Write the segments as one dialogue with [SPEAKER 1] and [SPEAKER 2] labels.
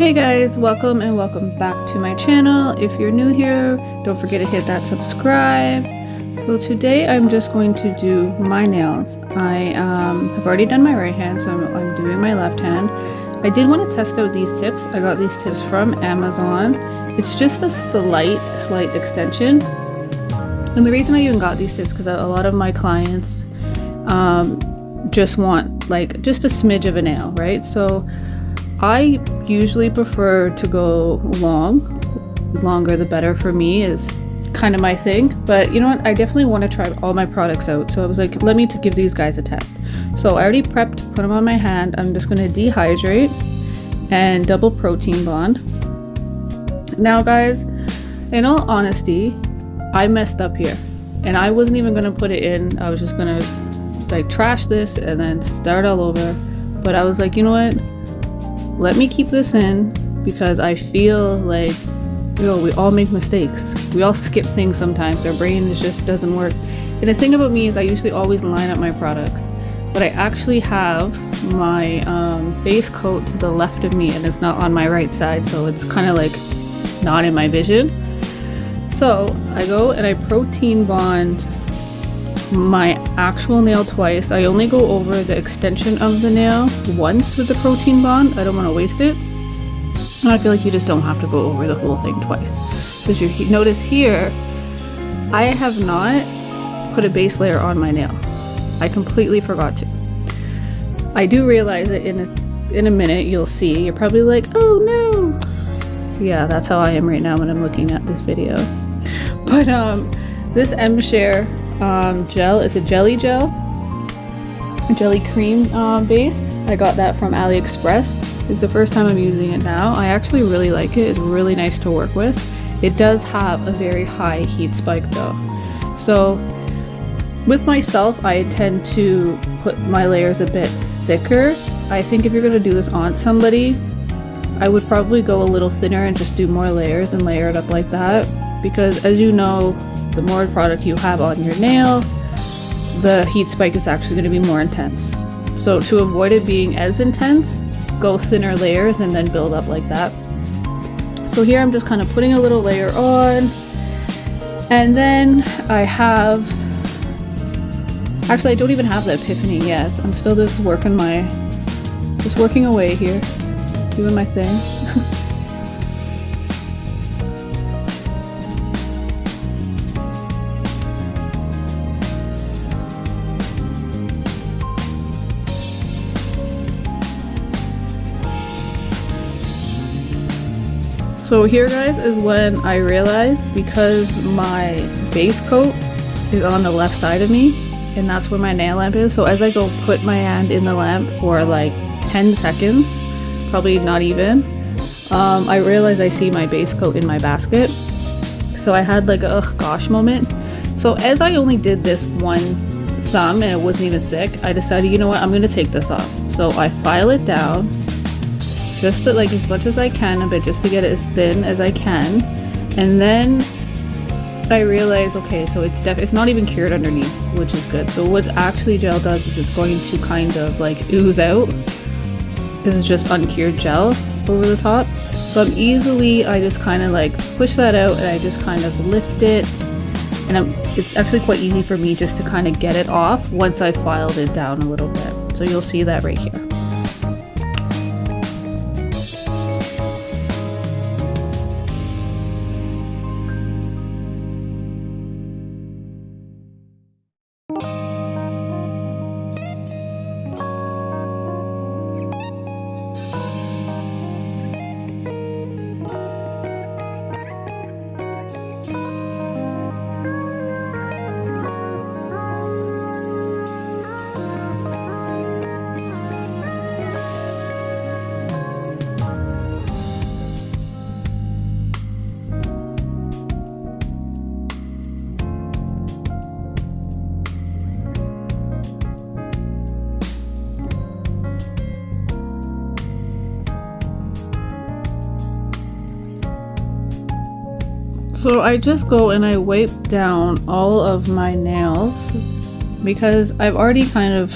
[SPEAKER 1] Hey guys, welcome and welcome back to my channel. If you're new here, don't forget to hit that subscribe. So today I'm just going to do my nails. I have already done my right hand, so I'm doing my left hand. I did want to test out these tips. I got these tips from Amazon. It's just a slight extension. And the reason I even got these tips because a lot of my clients just want like just a smidge of a nail, right? So I usually prefer to go longer the better for me is kind of my thing, but you know what, I definitely want to try all my products out, so I was like, let me give these guys a test. So I already prepped, put them on my hand. I'm just going to dehydrate and double protein bond. Now guys, in all honesty, I messed up here and I wasn't even going to put it in. I was just going to like trash this and then start all over, but I was like, you know what, let me keep this in because I feel like, you know, we all make mistakes. We all skip things sometimes. Our brain just doesn't work. And the thing about me is I usually always line up my products, but I actually have my base coat to the left of me and it's not on my right side, so it's kind of like not in my vision. So I go and I protein bond my actual nail twice. I only go over the extension of the nail once with the protein bond. I don't want to waste it. And I feel like you just don't have to go over the whole thing twice. Because you notice here, I have not put a base layer on my nail. I completely forgot to. I do realize that in a minute you'll see. You're probably like, oh no. Yeah, that's how I am right now when I'm looking at this video. But this MSHARE gel is a jelly cream base. I got that from AliExpress. It's the first time I'm using it now. I actually really like it. It's really nice to work with. It does have a very high heat spike though. So with myself, I tend to put my layers a bit thicker. I think if you're going to do this on somebody, I would probably go a little thinner and just do more layers and layer it up like that, because as you know, the more product you have on your nail, the heat spike is actually going to be more intense. So to avoid it being as intense, go thinner layers and then build up like that. So here I'm just kind of putting a little layer on, and then I have, actually I don't even have the epiphany yet. I'm still just working away here, doing my thing. So here guys is when I realized, because my base coat is on the left side of me and that's where my nail lamp is, so as I go put my hand in the lamp for like 10 seconds, probably not even, I realized I see my base coat in my basket. So I had like a oh gosh moment. So as I only did this one thumb and it wasn't even thick, I decided, you know what, I'm going to take this off. So I file it down just to, like as much as I can, but just to get it as thin as I can. And then I realized, okay, so it's not even cured underneath, which is good. So what actually gel does is it's going to kind of like ooze out. This is just uncured gel over the top. So I just kind of like push that out and I just kind of lift it. And it's actually quite easy for me just to kind of get it off once I filed it down a little bit. So you'll see that right here. So I just go and I wipe down all of my nails because I've already kind of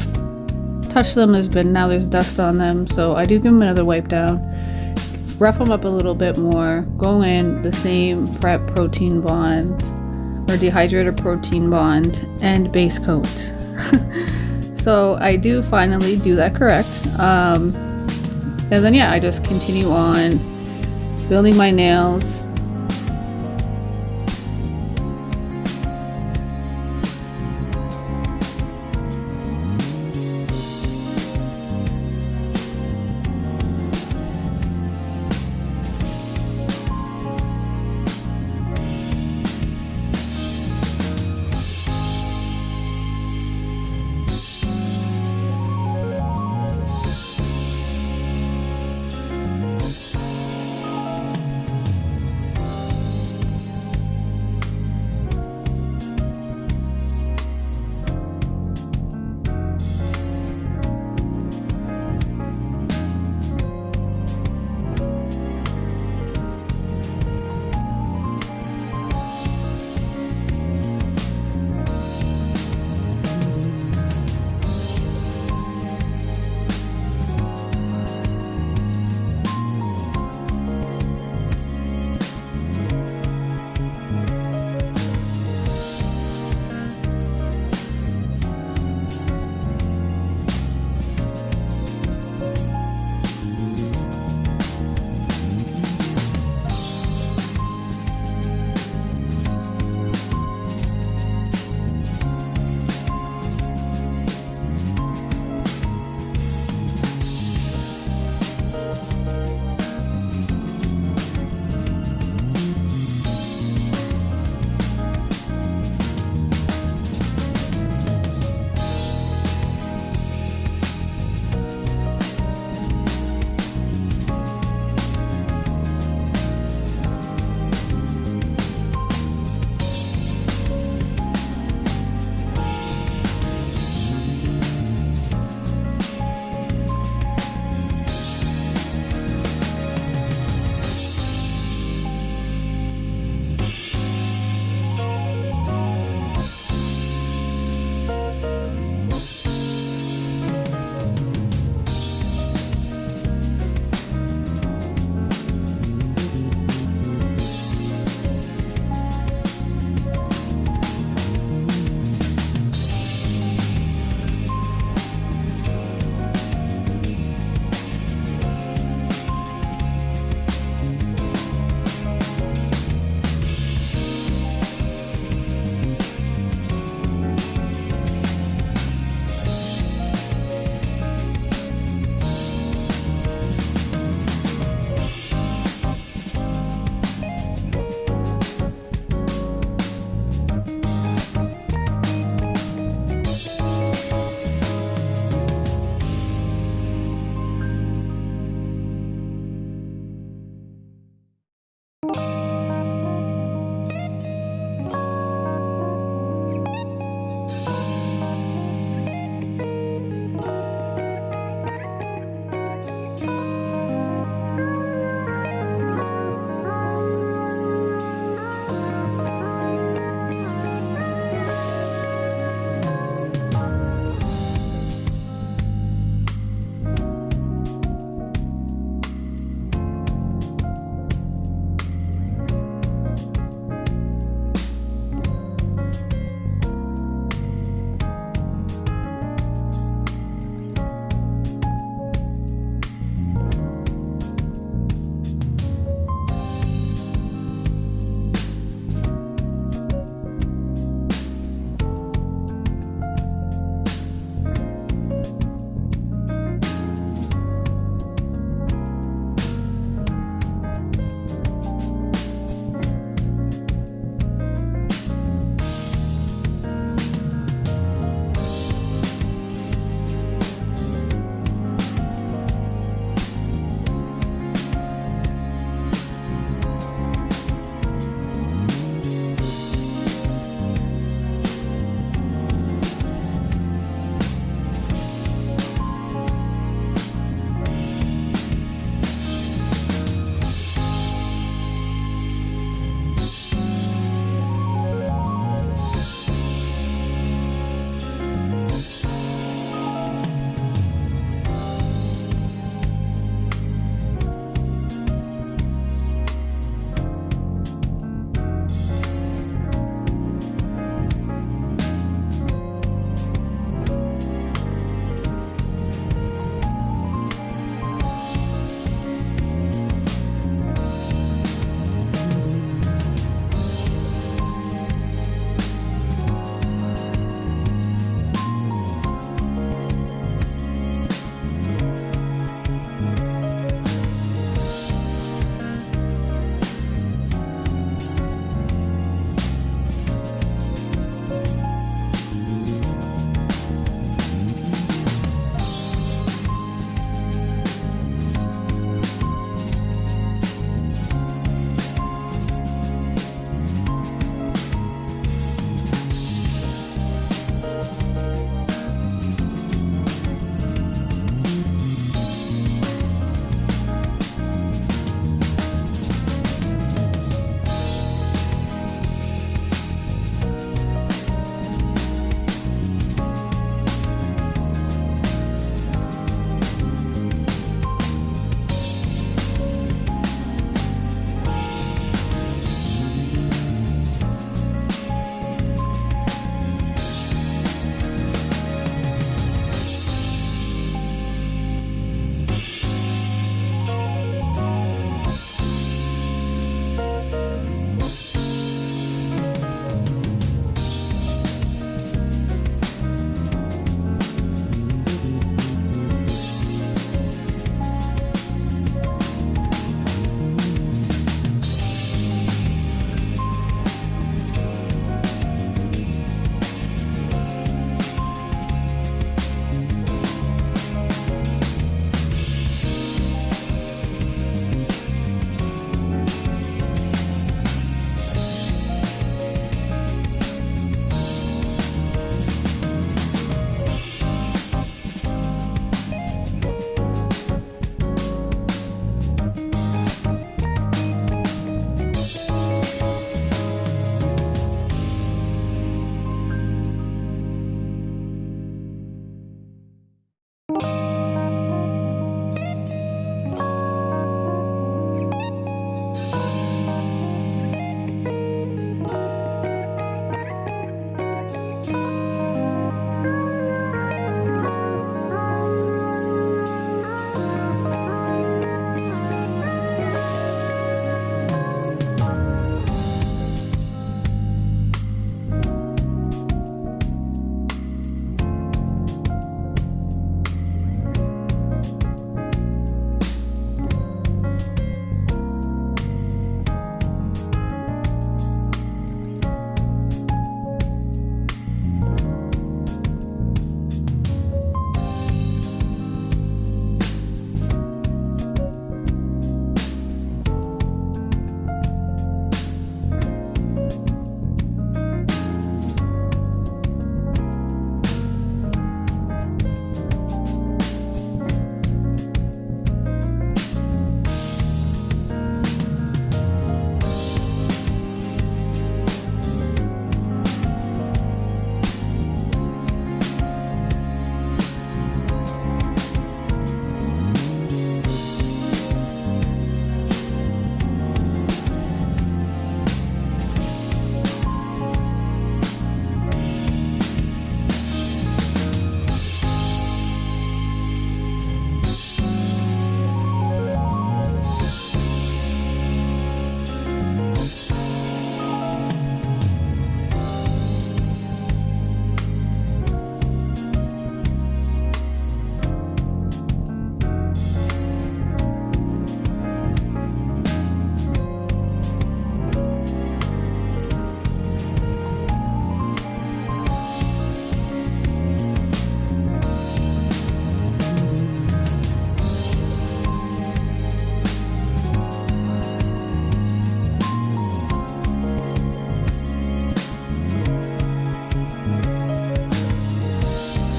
[SPEAKER 1] touched them. Now there's dust on them, so I do give them another wipe down. rough them up a little bit more, go in the same prep protein bond or dehydrated protein bond and base coat. So I do finally do that correct. And then yeah, I just continue on building my nails.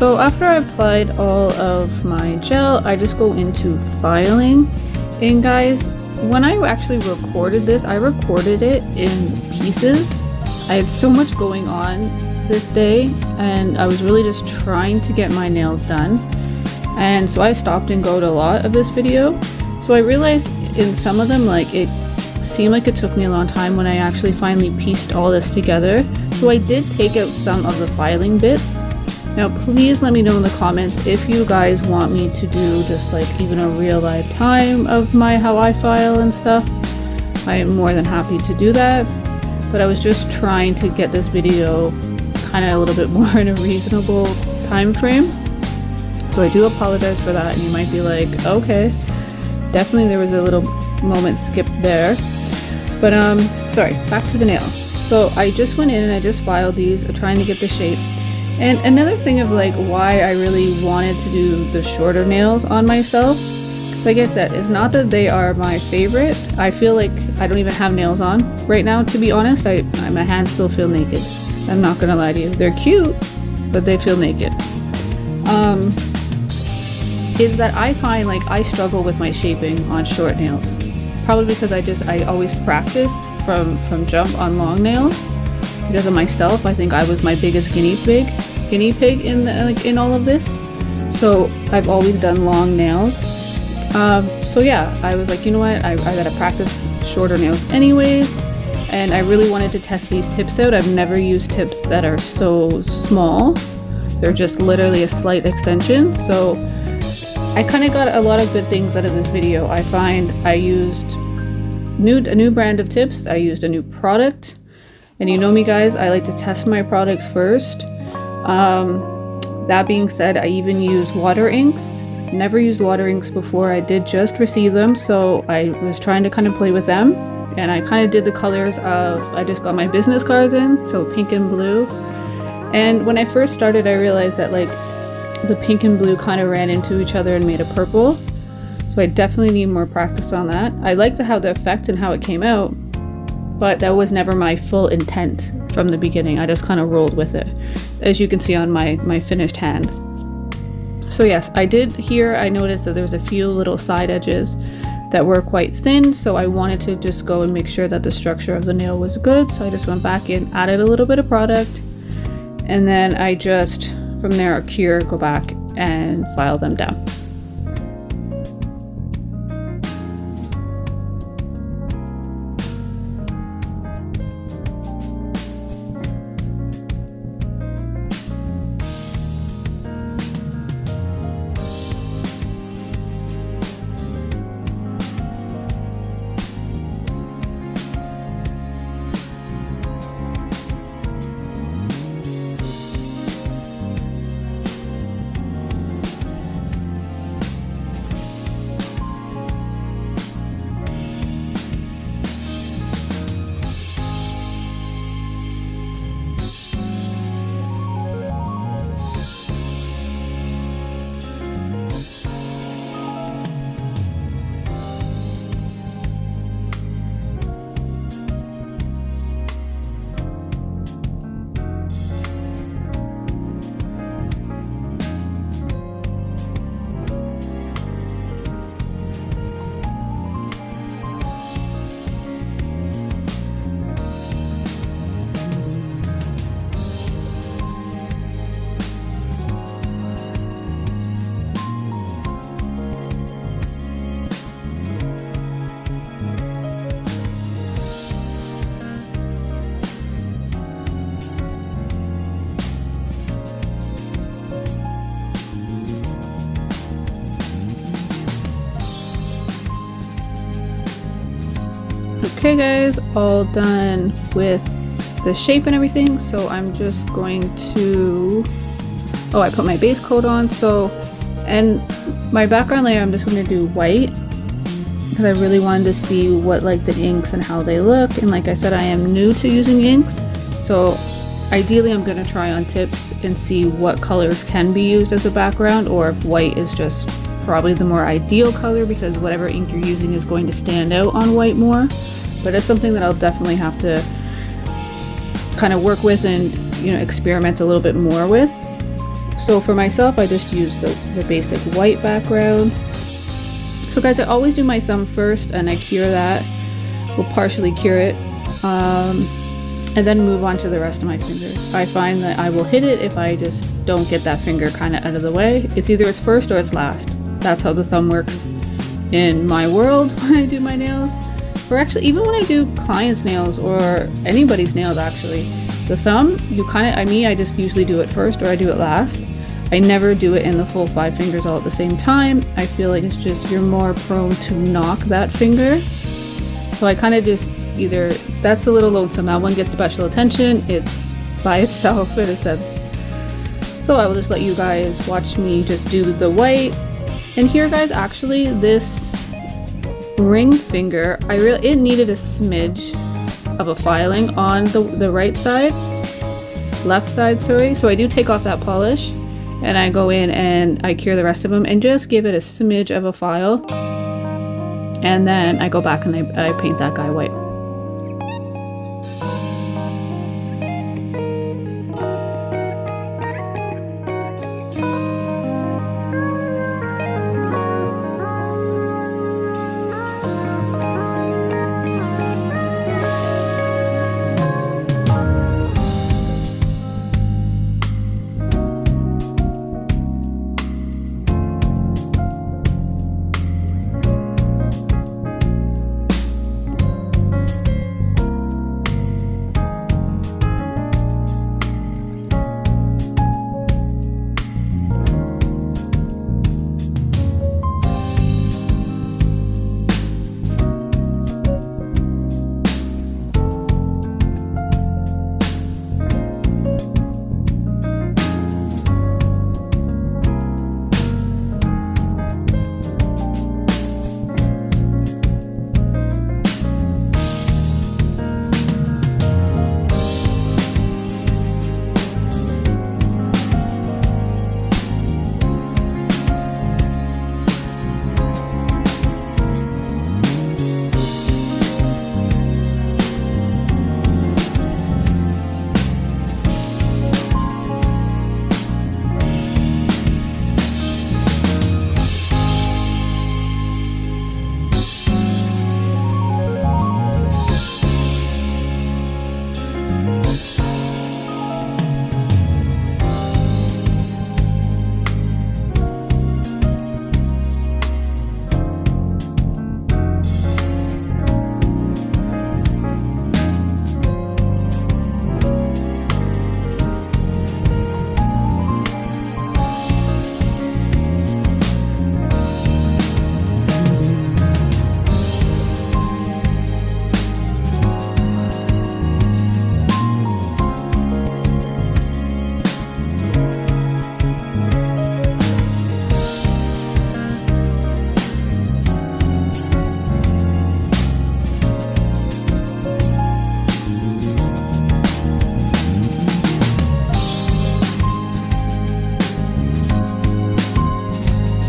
[SPEAKER 1] So after I applied all of my gel, I just go into filing. And guys, when I actually recorded this, I recorded it in pieces. I had so much going on this day, and I was really just trying to get my nails done. And so I stopped and go to a lot of this video. So I realized in some of them, like, it seemed like it took me a long time when I actually finally pieced all this together. So I did take out some of the filing bits. Now please let me know in the comments if you guys want me to do just like even a real life time of how I file and stuff. I am more than happy to do that, but I was just trying to get this video kind of a little bit more in a reasonable time frame. So I do apologize for that, and you might be like, okay, definitely there was a little moment skipped there. But sorry, back to the nails. So I just went in and I just filed these, trying to get the shape. And another thing of like why I really wanted to do the shorter nails on myself, like I said, it's not that they are my favorite. I feel like I don't even have nails on right now, to be honest. My hands still feel naked. I'm not gonna lie to you. They're cute, but they feel naked. Is that I find like I struggle with my shaping on short nails. Probably because I always practiced from jump on long nails. Because of myself, I think I was my biggest guinea pig in all of this. So I've always done long nails. So yeah, I was like, you know what, I gotta practice shorter nails anyways. And I really wanted to test these tips out. I've never used tips that are so small. They're just literally a slight extension. So I kind of got a lot of good things out of this video. I find I used a new brand of tips. I used a new product. And you know me guys, I like to test my products first. That being said, I even use water inks. Never used water inks before. I did just receive them, so I was trying to kind of play with them. And I kind of did the colors of, I just got my business cards in, so pink and blue. And when I first started, I realized that like the pink and blue kind of ran into each other and made a purple. So I definitely need more practice on that. I like to have the effect and how it came out, but that was never my full intent from the beginning. I just kind of rolled with it, as you can see on my finished hand. So yes, I noticed that there was a few little side edges that were quite thin, so I wanted to just go and make sure that the structure of the nail was good. So I just went back in, added a little bit of product, and then I just, from there, go back and file them down. Okay guys, all done with the shape and everything, so I'm just going to, I put my base coat on. So, and my background layer I'm just going to do white because I really wanted to see what like the inks and how they look. And like I said, I am new to using inks, so ideally I'm going to try on tips and see what colors can be used as a background, or if white is just probably the more ideal color, because whatever ink you're using is going to stand out on white more. But it's something that I'll definitely have to kind of work with and, you know, experiment a little bit more with. So for myself, I just use the basic white background. So guys, I always do my thumb first and I cure that. We'll partially cure it. And then move on to the rest of my fingers. I find that I will hit it if I just don't get that finger kind of out of the way. It's either it's first or it's last. That's how the thumb works in my world when I do my nails. Or actually, even when I do clients' nails or anybody's nails actually, the thumb, I just usually do it first or I do it last. I never do it in the full 5 fingers all at the same time. I feel like it's just, you're more prone to knock that finger. So I kind of just either, that's a little lonesome, that one gets special attention, it's by itself in a sense. So I will just let you guys watch me just do the white. And here guys, actually this ring finger, it needed a smidge of a filing on the right side, left side, sorry. So I do take off that polish and I go in and I cure the rest of them and just give it a smidge of a file. And then I go back and I paint that guy white.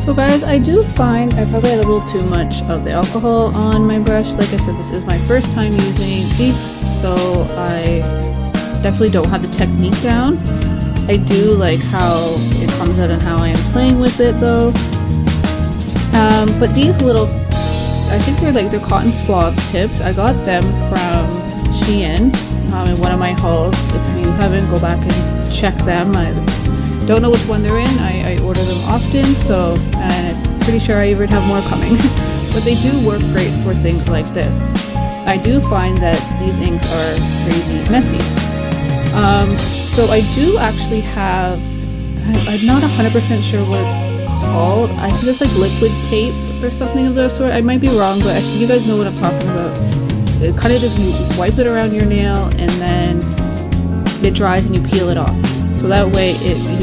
[SPEAKER 1] So guys, I do find I probably had a little too much of the alcohol on my brush. Like I said, this is my first time using these, so I definitely don't have the technique down. I do like how it comes out and how I am playing with it though. But these little, I think they're cotton swab tips. I got them from Shein in one of my hauls. If you haven't, go back and check them. I don't know which one they're in. I order them often, so, and I'm pretty sure I even have more coming. But they do work great for things like this. I do find that these inks are crazy messy. So I do actually have, I'm not 100% sure what it's called. I think it's like liquid tape or something of the sort. I might be wrong, but I think you guys know what I'm talking about. It kind of just, you wipe it around your nail and then it dries and you peel it off. So that way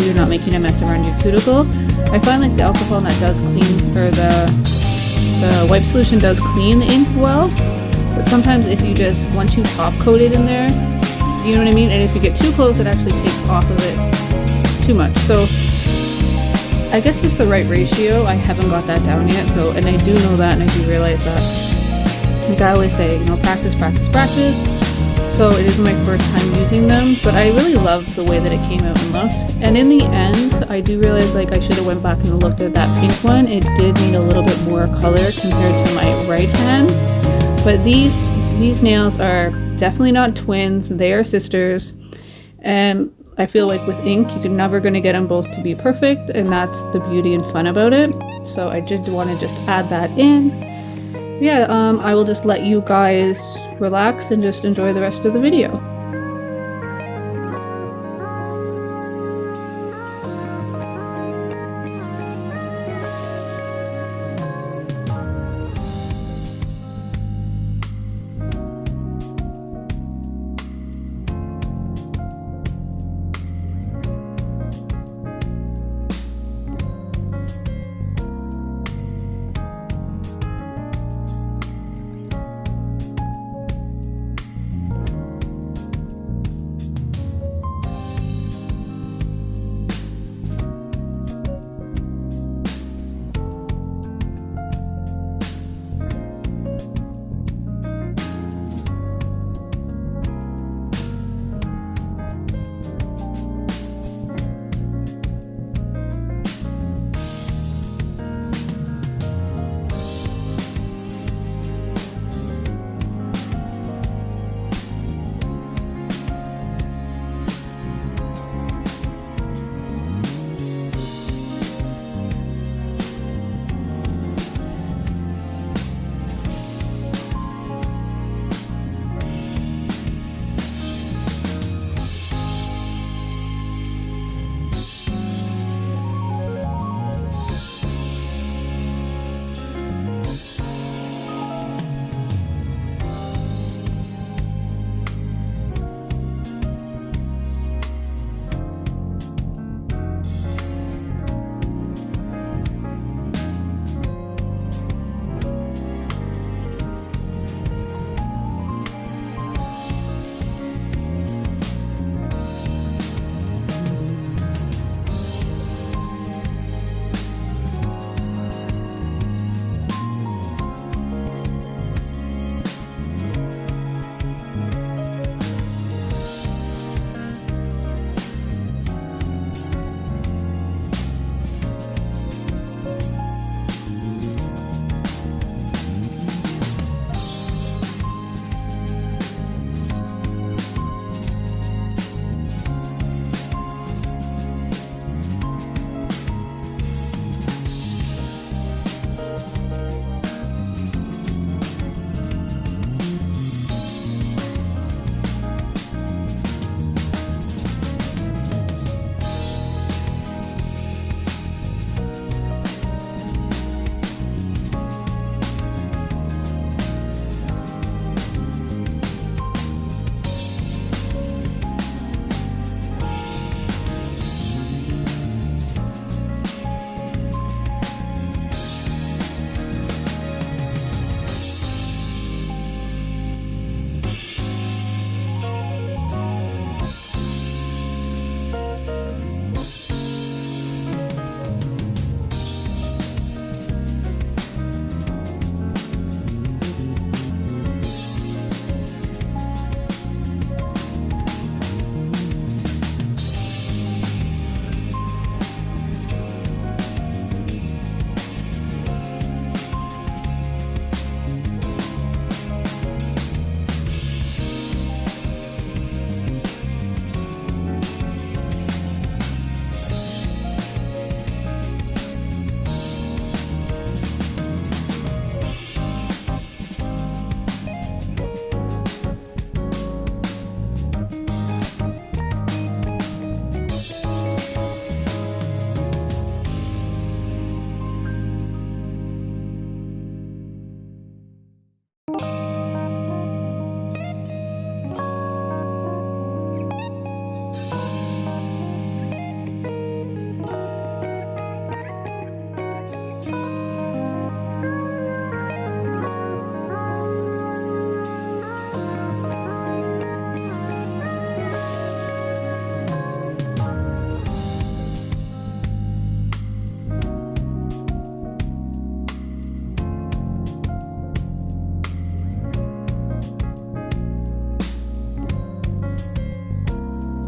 [SPEAKER 1] you're not making a mess around your cuticle. I find like the alcohol that does clean, or the wipe solution does clean the ink well. But sometimes if you just, once you top coat it in there, you know what I mean? And if you get too close, it actually takes off of it too much. So I guess it's the right ratio. I haven't got that down yet. So, and I do know that, and I do realize that. Like I always say, you know, practice, practice, practice. so it is my first time using them, but I really love the way that it came out and looked. And in the end, I do realize like I should have went back and looked at that pink one. It did need a little bit more color compared to my right hand. But these nails are definitely not twins, they are sisters. And I feel like with ink, you're never going to get them both to be perfect, and that's the beauty and fun about it. So I did want to just add that in. Yeah, I will just let you guys relax and just enjoy the rest of the video.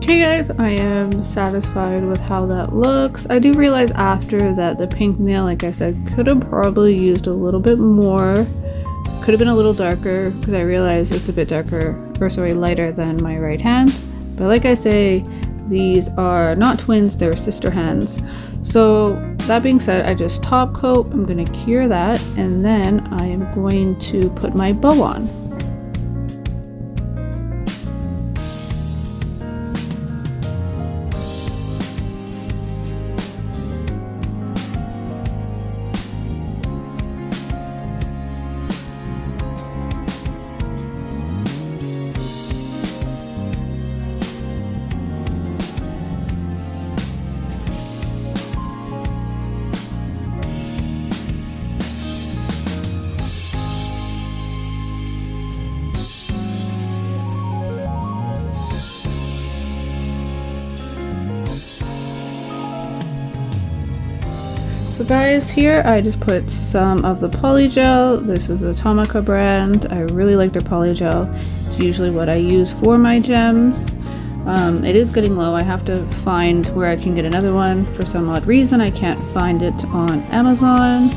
[SPEAKER 1] Okay guys, I am satisfied with how that looks. I do realize after that the pink nail, like I said, could have probably used a little bit more. Could have been a little darker because I realize it's a bit darker, or sorry, lighter than my right hand. But like I say, these are not twins, they're sister hands. So that being said, I just top coat. I'm going to cure that, and then I am going to put my bow on. So guys, here I just put some of the polygel. This is Atomica brand. I really like their polygel. It's usually what I use for my gems. It is getting low. I have to find where I can get another one. For some odd reason, I can't find it on Amazon.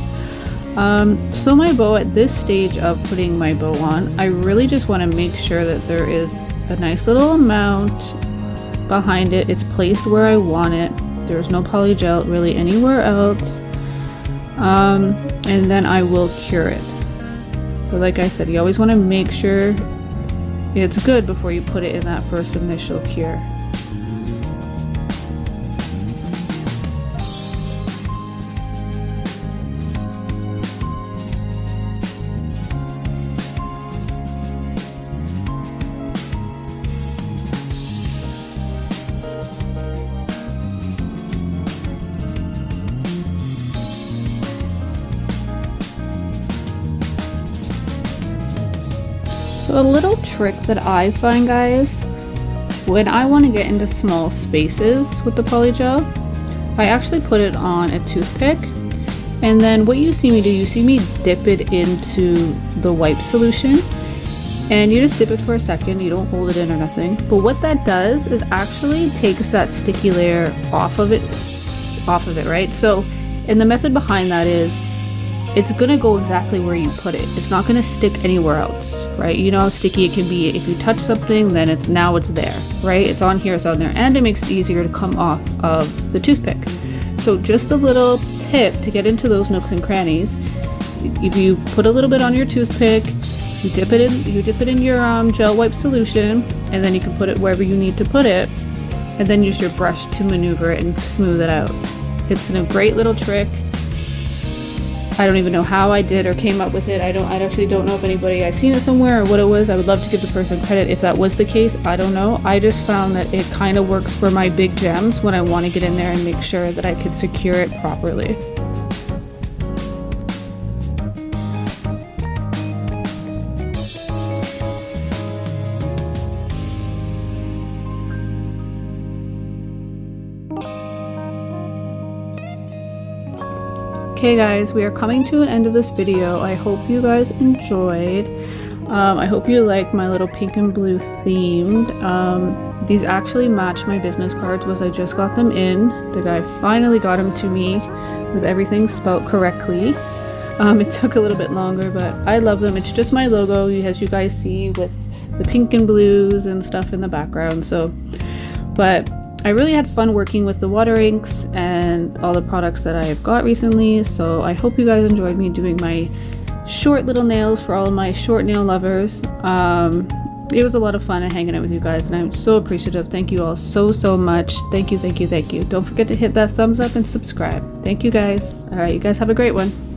[SPEAKER 1] So my bow, at this stage of putting my bow on, I really just want to make sure that there is a nice little amount behind it. It's placed where I want it. There's no polygel really anywhere else. And then I will cure it. But like I said, you always want to make sure it's good before you put it in that first initial cure. So a little trick that I find, guys, when I want to get into small spaces with the polygel, I actually put it on a toothpick, and then what you see me do, you see me dip it into the wipe solution, and you just dip it for a second. You don't hold it in or nothing, but what that does is actually takes that sticky layer off of it, right? So, and the method behind that is it's gonna go exactly where you put it. It's not gonna stick anywhere else, right? You know how sticky it can be. If you touch something, then it's there, right? It's on here, it's on there, and it makes it easier to come off of the toothpick. So just a little tip to get into those nooks and crannies. If you put a little bit on your toothpick, you dip it in your gel wipe solution, and then you can put it wherever you need to put it, and then use your brush to maneuver it and smooth it out. It's a great little trick. I don't even know how I did or came up with it. I actually don't know if I seen it somewhere or what it was. I would love to give the person credit if that was the case. I don't know. I just found that it kind of works for my big gems when I want to get in there and make sure that I can secure it properly. Okay guys, we are coming to an end of this video. I hope you guys enjoyed. I hope you like my little pink and blue themed. These actually match my business cards as I just got them in. The guy finally got them to me with everything spelled correctly. It took a little bit longer, but I love them. It's just my logo, as you guys see, with the pink and blues and stuff in the background. But I really had fun working with the water inks and all the products that I have got recently, so I hope you guys enjoyed me doing my short little nails for all of my short nail lovers. It was a lot of fun hanging out with you guys, and I'm so appreciative. Thank you all so much. Thank you. Don't forget to hit that thumbs up and subscribe. Thank you guys. All right, you guys have a great one.